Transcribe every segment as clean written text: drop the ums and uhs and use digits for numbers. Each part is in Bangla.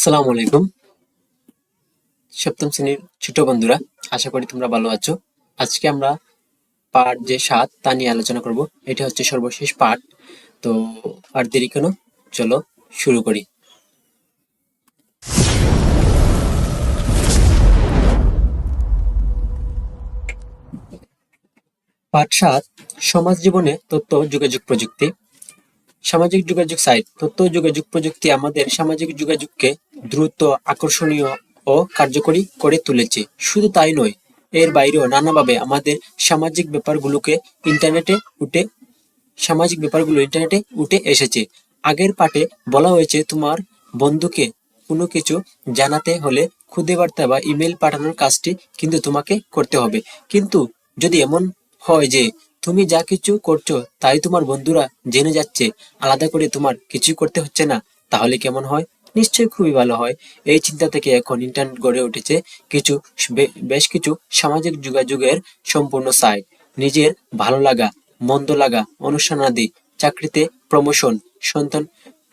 আসসালামু আলাইকুম। সপ্তম শ্রেণীর ছোট বন্ধুরা, আশা করি তোমরা ভালো আছো। আজকে আমরা পাঠ যে ৭ তা নিয়ে আলোচনা করব। এটা হচ্ছে সর্বশেষ পাঠ। তো আর দেরি কেন, চলো শুরু করি। পাঠ ৭, সমাজ জীবনে তথ্য যোগাযোগ প্রযুক্তি। সামাজিক যোগাযোগ সাইট। তথ্য যোগাযোগ প্রযুক্তি আমাদের সামাজিক যোগাযোগকে দ্রুত, আকর্ষণীয় ও কার্যকরী করে তুলেছে। শুধু তাই নয়, এর বাইরেও নানাভাবে আমাদের সামাজিক ব্যাপারগুলোকে ইন্টারনেটে উঠে ইন্টারনেটে উঠে এসেছে। আগের পাঠে বলা হয়েছে তোমার বন্ধুকে কোনো কিছু জানাতে হলে খুদে বার্তা বা ইমেল পাঠানোর কাজটি কিন্তু তোমাকে করতে হবে। কিন্তু যদি এমন হয় যে তুমি যা কিছু করছো তাই তোমার বন্ধুরা জেনে যাচ্ছে, আলাদা করে তোমার কিছু করতে হচ্ছে না, তাহলে কেমন হয়? নিশ্চয়ই খুবই ভালো হয়। এই চিন্তা থেকে এখন ইন্টারনেট গড়ে উঠেছে কিছু বেশ কিছু সামাজিক যোগাযোগের সম্পূর্ণ সাইট। নিজের ভালো লাগা, মন্দ লাগা, অনুষ্ঠানাদি, চাকরিতে প্রমোশন, সন্তান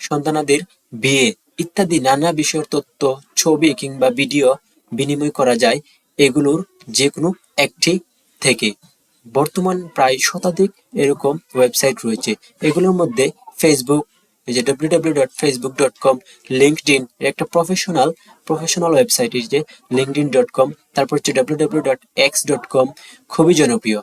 সন্তানাদির বিয়ে ইত্যাদি নানা বিষয়ের তথ্য, ছবি কিংবা ভিডিও বিনিময় করা যায় এগুলোর যে কোনো একটি থেকে। বর্তমান প্রায় শতাধিক এরকম ওয়েবসাইট রয়েছে। এগুলোর মধ্যে ফেসবুক, এই যে www.facebook.com, লিঙ্কডইন একটা প্রফেশনাল ওয়েবসাইট, এই যে linkedin.com, তারপর হচ্ছে www.x.com খুবই জনপ্রিয়।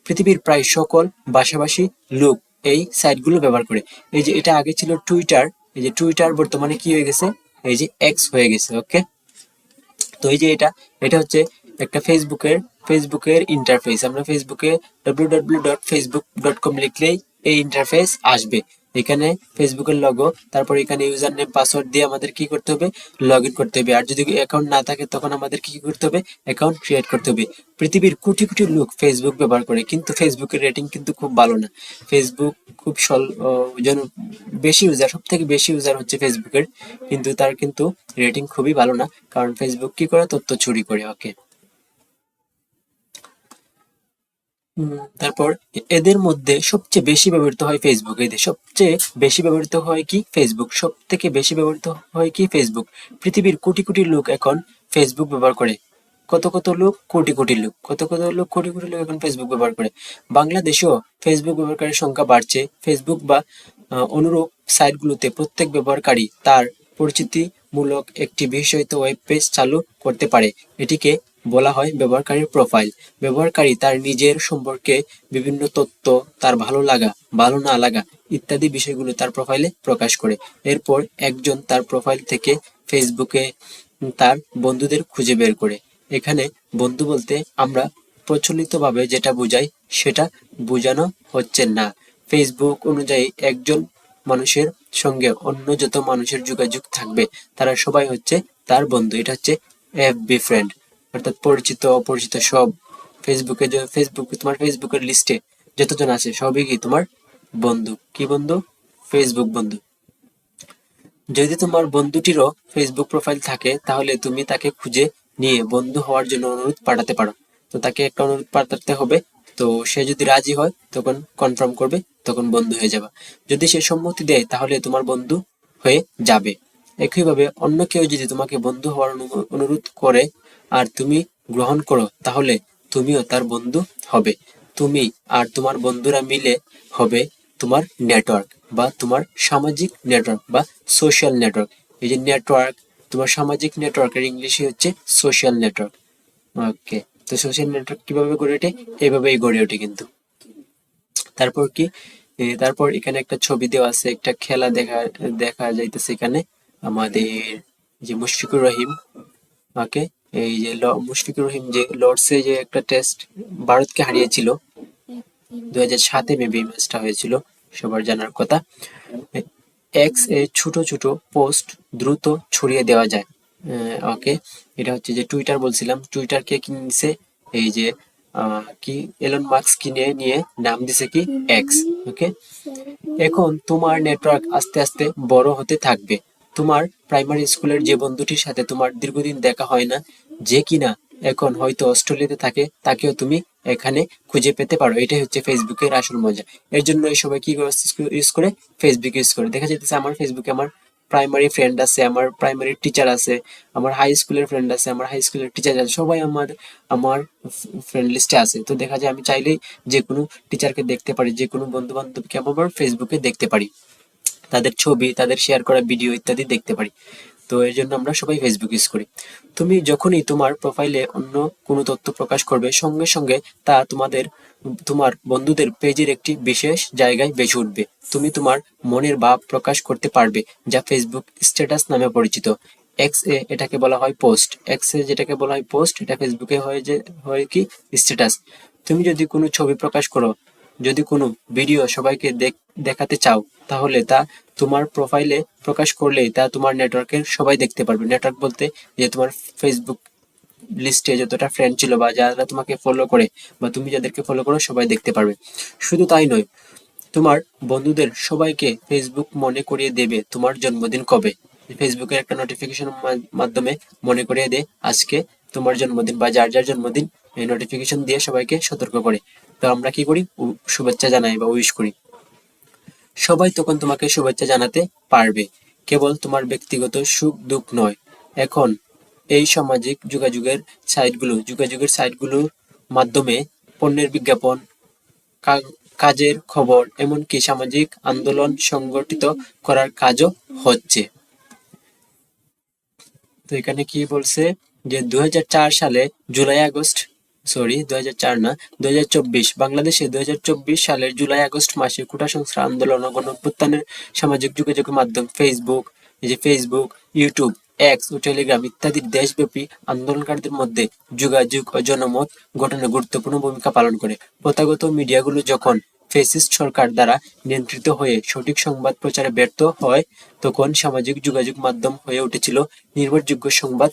পৃথিবীর প্রায় সকল ভাষাভাষী লোক এই সাইটগুলো ব্যবহার করে। এই যে এটা আগে ছিল টুইটার, এই যে টুইটার বর্তমানে কি হয়ে গেছে, এই যে এক্স হয়ে গেছে। ওকে, তো এই যে এটা হচ্ছে একটা ফেসবুকের ইন্টারফেস। আমরা ফেসবুকে www.facebook.com লিখলেই এই ইন্টারফেস আসবে। এখানে ফেসবুকের লগো, তারপর এখানে ইউজার নেম পাসওয়ার্ড দিয়ে আমাদের কি করতে হবে, লগ ইন করতে হবে। আর যদি অ্যাকাউন্ট না থাকে তখন আমাদের কি করতে হবে, অ্যাকাউন্ট ক্রিয়েট করতে হবে। পৃথিবীর কোটি কোটি লোক ফেসবুক ব্যবহার করে, কিন্তু ফেসবুকের রেটিং কিন্তু খুব ভালো না। ফেসবুক খুব জন বেশি ইউজার, সব থেকে বেশি ইউজার হচ্ছে ফেসবুকের, কিন্তু তার কিন্তু রেটিং খুবই ভালো না, কারণ ফেসবুক কি করে, তথ্য চুরি করে। ওকে, তারপর এদের মধ্যে সবচেয়ে বেশি ব্যবহৃত হয় ফেসবুক। এদের সবচেয়ে বেশি ব্যবহৃত হয় কি, ফেসবুক। সব থেকে বেশি ব্যবহৃত হয় কি, ফেসবুক। পৃথিবীর কোটি কোটি লোক এখন ফেসবুক ব্যবহার করে। কত কত লোক, কোটি কোটি লোক, কোটি কোটি লোক এখন ফেসবুক ব্যবহার করে। বাংলাদেশেও ফেসবুক ব্যবহারকারীর সংখ্যা বাড়ছে। ফেসবুক বা অনুরূপ সাইটগুলোতে প্রত্যেক ব্যবহারকারী তার পরিচিতিমূলক একটি বিশেষায়িত ওয়েব পেজ চালু করতে পারে। এটিকে বলা হয় ব্যবহারকারীর প্রোফাইল। ব্যবহারকারী তার নিজের সম্পর্কে বিভিন্ন তথ্য, তার ভালো লাগা, ভালো না লাগা ইত্যাদি বিষয়গুলো তার প্রোফাইলে প্রকাশ করে। এরপর একজন তার প্রোফাইল থেকে ফেসবুকে তার বন্ধুদের খুঁজে বের করে। এখানে বন্ধু বলতে আমরা প্রচলিতভাবে যেটা বোঝাই সেটা বোঝানো হচ্ছে না। ফেসবুক অনুযায়ী একজন মানুষের সঙ্গে অন্য যত মানুষের যোগাযোগ থাকবে তারা সবাই হচ্ছে তার বন্ধু। এটা হচ্ছে এফবি ফ্রেন্ড, অর্থাৎ পরিচিত অপরিচিত সব। তোমার ফেসবুকের লিস্টে যতজন আছে সবই কি তোমার বন্ধু। কি বন্ধু? ফেসবুক বন্ধু। যদি তোমার বন্ধুটিরও ফেসবুক প্রোফাইল থাকে তাহলে তুমি তাকে খুঁজে নিয়ে বন্ধু হওয়ার জন্য অনুরোধ পাঠাতে পারো। তো তাকে একটা অনুরোধ পাঠাতে হবে। তো সে যদি রাজি হয় তখন কনফার্ম করবে, তখন বন্ধু হয়ে যাবে। যদি সে সম্মতি দেয় তাহলে তোমার বন্ধু হয়ে যাবে। একইভাবে অন্য কেউ যদি তোমাকে বন্ধু হওয়ার অনুরোধ করে আর তুমি গ্রহণ করো তাহলে তুমিও তার বন্ধু হবে। তুমি আর তোমার বন্ধুরা মিলে হবে তোমার নেটওয়ার্ক বা তোমার সামাজিক নেটওয়ার্ক বা সোশ্যাল নেটওয়ার্ক। এই যে নেটওয়ার্ক, তোমার সামাজিক নেটওয়ার্কের ইংলিশে হচ্ছে সোশ্যাল নেটওয়ার্ক। ওকে, তো সোশ্যাল নেটওয়ার্ক কিভাবে গড়ে ওঠে? এইভাবেই গড়ে ওঠে কিন্তু। তারপর কি, তারপর এখানে একটা ছবি দেওয়া আছে, একটা খেলা দেখা দেখা যাইতেছে এখানে। আমাদের যে মুশফিকুর রহিম, ওকে, এই যে মুশফিকুর রহিম যে লর্ডসে যে একটা টেস্ট ভারতকে হারিয়েছিল 2007-এ মেবি ম্যাচটা হয়েছিল, সবার জানার কথা। এক্স এ ছোট ছোট পোস্ট দ্রুত ছড়িয়ে দেওয়া যায়। ওকে, এটা হচ্ছে যে টুইটার বলছিলাম, টুইটারকে কিনছে এই যে কি এলন মাস্ক কিনে নিয়ে নাম দিছে কি, এক্স। ওকে, এখন তোমার নেটওয়ার্ক আস্তে আস্তে বড় হতে থাকবে। তোমার প্রাইমারি স্কুলের যে বন্ধুটির সাথে তোমার দীর্ঘদিন দেখা হয় না, যে কিনা এখন হয়তো অস্ট্রেলিয়াতে থাকে, তাকেও তুমি এখানে খুঁজে পেতে পারো। এটাই হচ্ছে ফেসবুকের আসল মজা। এর জন্য সবাই কি ইউজ করে, ফেসবুক ইউজ করে। দেখা যাইতেছে আমার ফেসবুকে আমার প্রাইমারি ফ্রেন্ড আছে, আমার প্রাইমারি টিচার আছে, আমার হাই স্কুলের ফ্রেন্ড আছে, আমার হাই স্কুলের টিচার আছে, সবাই আমার আমার ফ্রেন্ড লিস্টে আছে। তো দেখা যায় আমি চাইলেই যে কোনো টিচারকে দেখতে পারি, যে কোনো বন্ধু বান্ধবকে আমার ফেসবুকে দেখতে পারি, তাদের ছবি, তাদের শেয়ার করা ভিডিও ইত্যাদি দেখতে পারি। তো এর জন্য আমরা সবাই ফেসবুক ইউজ করি। তুমি যখনই তোমার প্রোফাইলে অন্য কোনো তথ্য প্রকাশ করবে, সঙ্গে সঙ্গে তা তোমার বন্ধুদের পেজের একটি বিশেষ জায়গায় বেশি উঠবে। তুমি তোমার মনের ভাব প্রকাশ করতে পারবে, যা ফেসবুক স্ট্যাটাস নামে পরিচিত। এক্স এ এটাকে বলা হয় পোস্ট, এক্স এ যেটাকে বলা হয় পোস্ট, এটা ফেসবুকে হয় কি স্ট্যাটাস। তুমি যদি কোনো ছবি প্রকাশ করো, যদি কোনো ভিডিও সবাইকে দেখাতে চাও, তাহলে তা তোমার প্রোফাইলে প্রকাশ করলেই তা তোমার নেটওয়ার্কের সবাই দেখতে পারবে। নেটওয়ার্ক বলতে যে তোমার ফেসবুক লিস্টে যতটা ফ্রেন্ড ছিল বা যারা তোমাকে ফলো করে বা তুমি যাদেরকে ফলো করো সবাই দেখতে পারবে। শুধু তাই নয়, তোমার বন্ধুদের সবাইকে ফেসবুক মনে করিয়ে দেবে তোমার জন্মদিন কবে। ফেসবুকের একটা নোটিফিকেশন মাধ্যমে মনে করিয়ে দে আজকে তোমার জন্মদিন, বা যার যার জন্মদিন এই নোটিফিকেশন দিয়ে সবাইকে সতর্ক করে। তো আমরা কি করি, শুভেচ্ছা জানাই বা উইশ করি। সবাই তখন তোমাকে শুভেচ্ছা জানাতে পারবে, কেবল তোমার ব্যক্তিগত সুখ দুঃখ নয়। এখন এই যোগাযোগের সাইটগুলোর মাধ্যমে পণ্যের বিজ্ঞাপন, কাজের খবর, এমনকি সামাজিক আন্দোলন সংগঠিত করার কাজও হচ্ছে। তো এখানে কি বলছে যে 2004 সালে জুলাই আগস্ট, সরি 2004 না, 2024 বাংলাদেশে 2024 সালের জুলাই আগস্ট মাসে কোটা সংস্কার আন্দোলন ও গণঅভ্যুত্থানের সামাজিক যোগাযোগের মাধ্যম ফেসবুক, ইউটিউব, এক্স ও টেলিগ্রাম ইত্যাদি দেশব্যাপী আন্দোলনকারীদের মধ্যে যোগাযোগ ও জনমত গঠনে গুরুত্বপূর্ণ ভূমিকা পালন করে। প্রথাগত মিডিয়াগুলো যখন ফ্যাসিস্ট সরকার দ্বারা নিয়ন্ত্রিত হয়ে সঠিক সংবাদ প্রচারে ব্যর্থ হয়, তখন সামাজিক যোগাযোগ মাধ্যম হয়ে উঠেছিল নির্ভরযোগ্য সংবাদ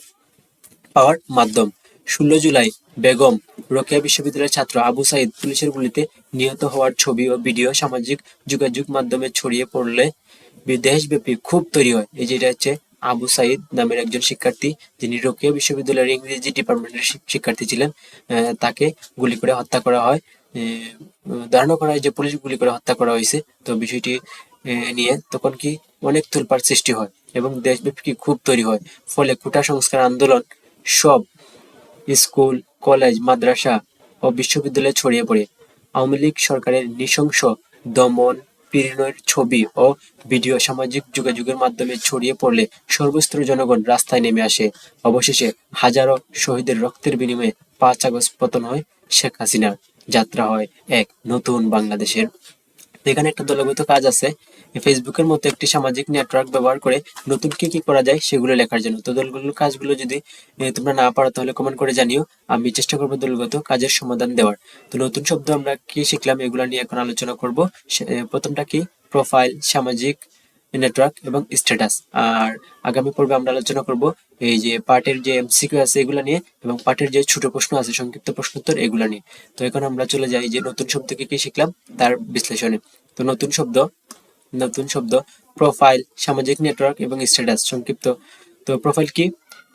পাওয়ার মাধ্যম। 16 জুলাই বেগম রোকেয়া বিশ্ববিদ্যালয়ের ছাত্র আবু সাইদ পুলিশের গুলিতে নিহত হওয়ার ছবি ও ভিডিও সামাজিক যোগাযোগ মাধ্যমে ছড়িয়ে পড়লে দেশব্যাপী ক্ষোভ তৈরি হয়। এই যেটা হচ্ছে আবু সাইদ নামের একজন শিক্ষার্থী, যিনি রোকেয়া বিশ্ববিদ্যালয়ের ইংরেজি ডিপার্টমেন্টের শিক্ষার্থী ছিলেন। তাকে গুলি করে হত্যা করা হয়। ধারণা করা হয় যে পুলিশ গুলি করে হত্যা করা হয়েছে। তো বিষয়টি নিয়ে তখন কি অনেক তোলপাড় সৃষ্টি হয় এবং দেশব্যাপী কি ক্ষোভ তৈরি হয়। ফলে কোটা সংস্কার আন্দোলন সব স্কুল, কলেজ, মাদ্রাসা ও বিশ্ববিদ্যালয়ে ছড়িয়ে পড়ে। আওয়ামী লীগ সরকারের নৃশংস দমন পীড়নের ছবি ও ভিডিও সামাজিক যোগাযোগের মাধ্যমে ছড়িয়ে পড়লে সর্বস্তরের জনগণ রাস্তায় নেমে আসে। অবশেষে হাজারো শহীদের রক্তের বিনিময়ে 5 আগস্ট পতন হয় শেখ হাসিনার, যাত্রা হয় এক নতুন বাংলাদেশের। এখানে একটা দলগত কাজ আছে, ফেসবুকের মতো একটি সামাজিক নেটওয়ার্ক ব্যবহার করে নতুন কি কি করা যায় সেগুলো লেখার জন্য। তো দলগুলোর কাজগুলো যদি তোমরা না পারো তাহলে কমেন্ট করে জানিও, আমি চেষ্টা করবো দলগত কাজের সমাধান দেওয়ার। তো নতুন শব্দ আমরা কি শিখলাম এগুলো নিয়ে এখন আলোচনা করব। প্রথমটা কি, প্রোফাইল, সামাজিক নেটওয়ার্ক এবং স্ট্যাটাস। আর আগামী পর্বে আমরা আলোচনা করব এই যে পার্টের যে এমসিকিউ আছে এগুলা নিয়ে, এবং পার্টের যে ছোট প্রশ্ন আছে সংক্ষিপ্ত প্রশ্নোত্তর এগুলা নিয়ে। তো এখন আমরা চলে যাই যে নতুন শব্দ কি কি শিখলাম তার বিশ্লেষণে। তো নতুন শব্দ প্রোফাইল, সামাজিক নেটওয়ার্ক এবং স্ট্যাটাস সংক্ষিপ্ত। তো প্রোফাইল কি?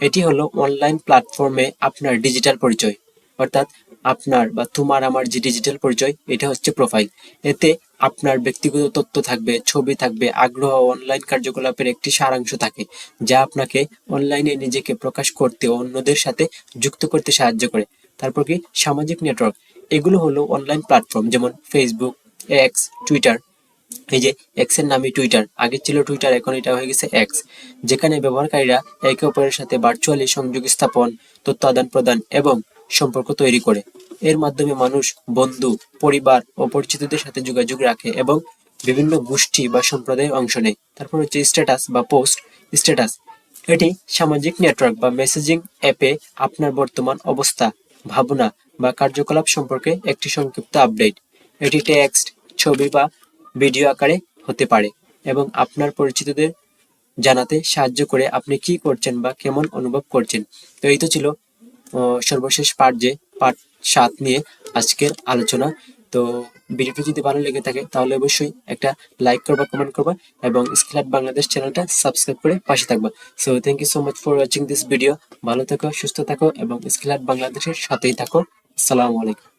এটি হলো অনলাইন প্ল্যাটফর্মে আপনার ডিজিটাল পরিচয়, অর্থাৎ আপনার বা তোমার আমার যে ডিজিটাল পরিচয়, এটা হচ্ছে প্রোফাইল। এতে আপনার ব্যক্তিগত তথ্য থাকবে, ছবি থাকবে, আগ্রহ ও অনলাইন কার্যকলাপের একটি সারাংশ থাকে, যা আপনাকে অনলাইনে নিজেকে প্রকাশ করতে ও অন্যদের সাথে যুক্ত করতে সাহায্য করে। তারপর কি, সামাজিক নেটওয়ার্ক। এগুলো হলো অনলাইন প্ল্যাটফর্ম, যেমন ফেসবুক, এক্স, টুইটার। এই যে এক্স এর নামই টুইটার, আগে ছিল টুইটার, এখন এটা হয়ে গেছে এক্স, যেখানে ব্যবহারকারীরা একে অপরের সাথে ভার্চুয়ালি সংযোগ স্থাপন, তথ্য আদান প্রদান এবং সম্পর্ক তৈরি করে। এর মাধ্যমে মানুষ বন্ধু, পরিবার ও পরিচিতদের সাথে যোগাযোগ রাখে এবং বিভিন্ন গোষ্ঠী বা সম্প্রদায়ে অংশ নেয়। তারপর হচ্ছে স্ট্যাটাস বা পোস্ট। স্ট্যাটাস এটি সামাজিক নেটওয়ার্ক বা মেসেজিং অ্যাপে আপনার বর্তমান অবস্থা, ভাবনা বা কার্যকলাপ সম্পর্কে একটি সংক্ষিপ্ত আপডেট। এটি টেক্সট, ছবি বা ভিডিও আকারে হতে পারে এবং আপনার পরিচিতদের জানাতে সাহায্য করে আপনি কি করছেন বা কেমন অনুভব করছেন। তো এই তো ছিল সর্বশেষ পার্ট 7 নিয়ে আজকের আলোচনা। তো ভিডিওটি যদি ভালো লেগে থাকে তাহলে অবশ্যই একটা লাইক করবা, কমেন্ট করবা এবং স্কিল হাট বাংলাদেশ চ্যানেলটা সাবস্ক্রাইব করে পাশে থাকবা। So thank you so much for watching this video. ভালো থাকো, সুস্থ থাকো এবং স্কিল হাট বাংলাদেশের সাথেই থাকো। আসসালামু আলাইকুম।